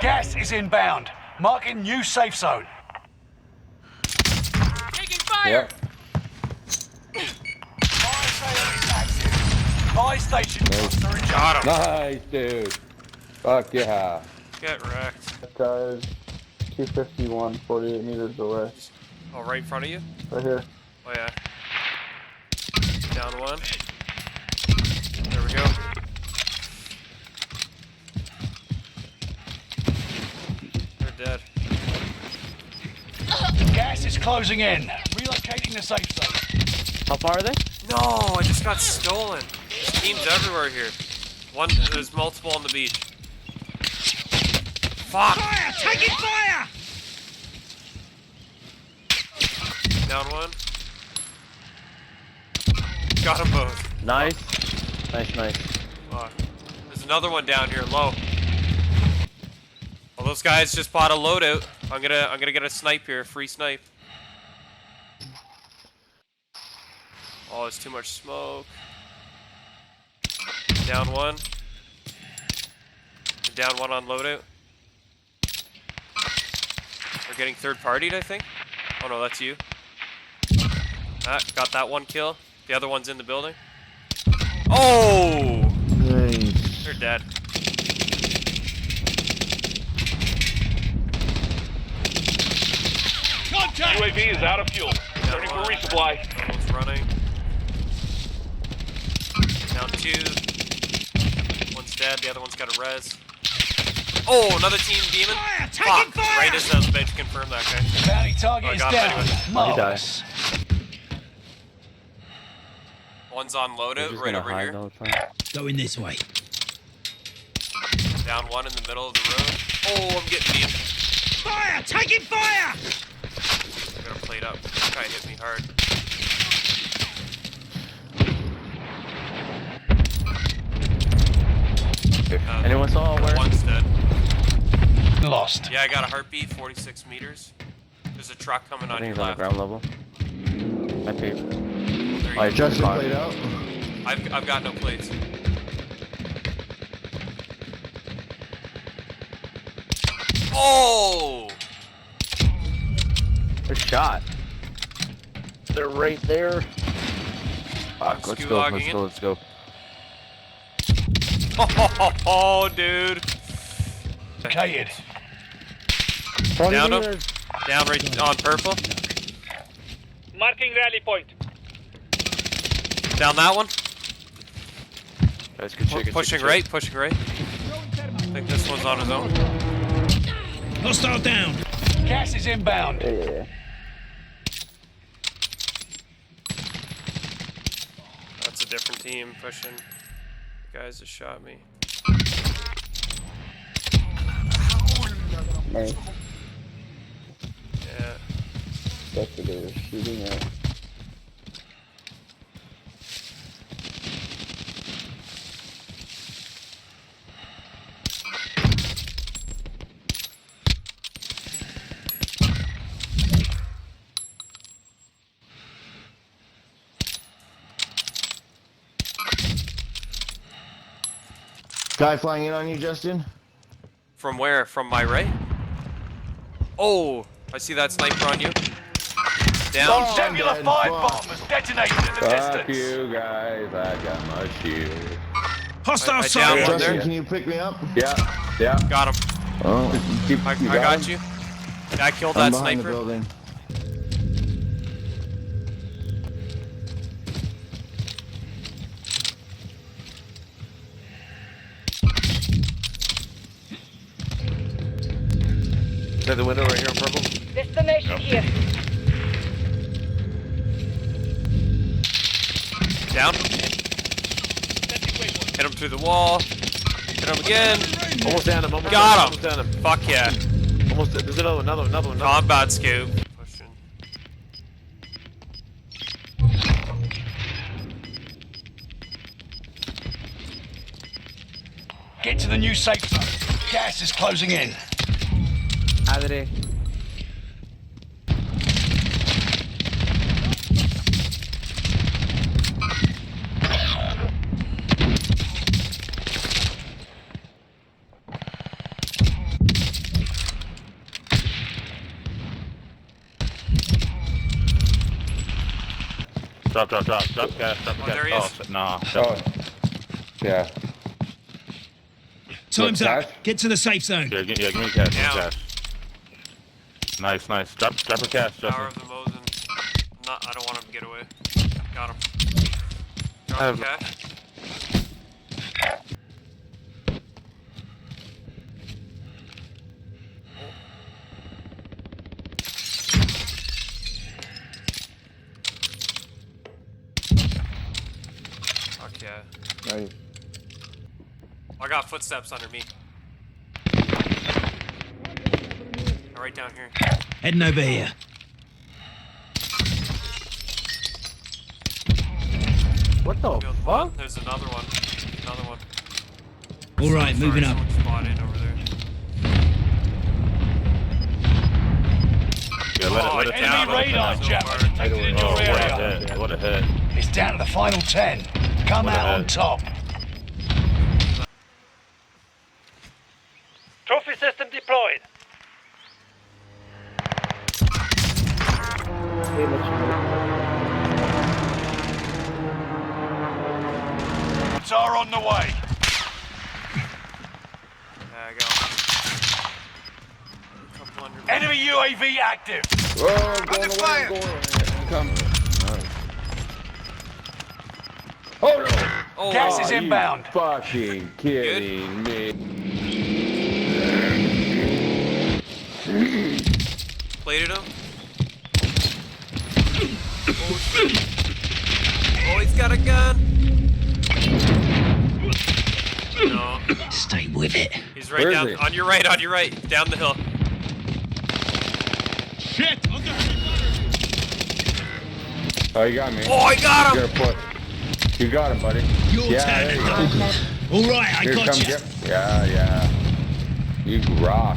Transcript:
Gas is inbound. Marking new safe zone. Taking fire! Fire sale is active. Buy station costs are adjusted. Got him. Nice, dude. Fuck yeah. Get wrecked. That guy is 251, 48 meters away. Oh, right in front of you? Right here. Oh, yeah. Down one. There we go. They're dead. Gas is closing in. Relocating the safe zone. How far are they? No, I just got stolen. There's teams everywhere here. There's multiple on the beach. Fuck! Fire! Taking fire! Down one. Got them both. Nice. Nice. Fuck. There's another one down here, low. Well, those guys just bought a loadout. I'm gonna get a snipe here, a free snipe. Oh, there's too much smoke. Down one. Down one on loadout. We're getting third partied, I think. Oh no, that's you. Ah, got that one kill. The other one's in the building. Oh! Nice. They're dead. Contact! UAV is out of fuel. Turning for resupply. One's running. Down two. One's dead. The other one's got a res. Oh, another team demon. Fire! Taking Fuck! fire! Right as I was about to confirm that guy. Bounty target Oh, I is got him down. anyway. Marvelous. One's on We're loadout just right gonna over hide here. the whole time. Going this way. Down one in the middle of the road. Oh, I'm getting deep. Fire! Taking fire! I got a plate up. This guy hit me hard. Anyone saw where? One's dead. Lost. Yeah, I got a heartbeat, 46 meters. There's a truck coming I on think your he's on the left. ground level. I peeped. There you Oh, go. Justin Played out. I've got no plates. Oh! Good shot. They're right there. Fuck, let's go, Sculogging in. let's go. Oh, dude. Located. Down him. Down right on purple. Marking rally point. Down that one. Guys, good shit, Pushing right, pushing right. I think this one's on his own. Hostile down. Gas is inbound. Yeah. That's a different team pushing. The guys that shot me. Nice. Yeah. That's what they were shooting at. Guy flying in on you, Justin? From where? From my right? Oh, I see that sniper on you. Down. Nebula dead. 5 Fuck. bomb has detonated in the Fuck distance. you guys, I got my shield. Hostile I down sighted. one Justin, there. can you pick me up? Yeah. Got him. Oh, I got got him? you. Yeah, I killed I'm that behind the sniper. building. Is that the window right here on purple? Destination here. Down. Hit him through the wall. Hit him again. Almost down him. Almost Got down, him. Almost down him. Fuck yeah. Almost. There's another one. Combat scoop. Pushing. Get to the new safe zone. Gas is closing in. Adre. Drop the gas, drop the gas. there he is. Oh, shit, nah. Oh. Yeah. Time's What, up. cash? Get to the safe zone. Yeah, give me cash, give me Yeah. cash. Nice. Drop the cash, Power Justin. of the Mosin. I don't want him to get away. Got him. I Drop have- the cash. Fuck yeah. Nice. I got footsteps under me. Right down here. Heading over here. What the Killed fuck? one. There's another one. Another one. All right, Sorry, moving up. someone spawned in over there. Yeah, let it Enemy down. radar jammer detected in Oh, your what a area. hit. What a hit. It's down to the final 10. Come What a out on head. top. Trophy system deployed. Are on the way. Yeah, I got a couple under me. Enemy UAV active. Oh, I'm going away. I'm going away. I'm coming. Nice. Oh no! Oh, Gas is you inbound. Fucking kidding me. Plated him. Oh, shit. Oh, he's got a gun. No, Stay with it. he's right Where is down. he? On your right, down the hill. Shit! Oh, you got me. Oh, I got You him. gotta put. You got him, buddy. Your Yeah, turn. there you go. All right, I Here got comes you. you. Yeah. You rock.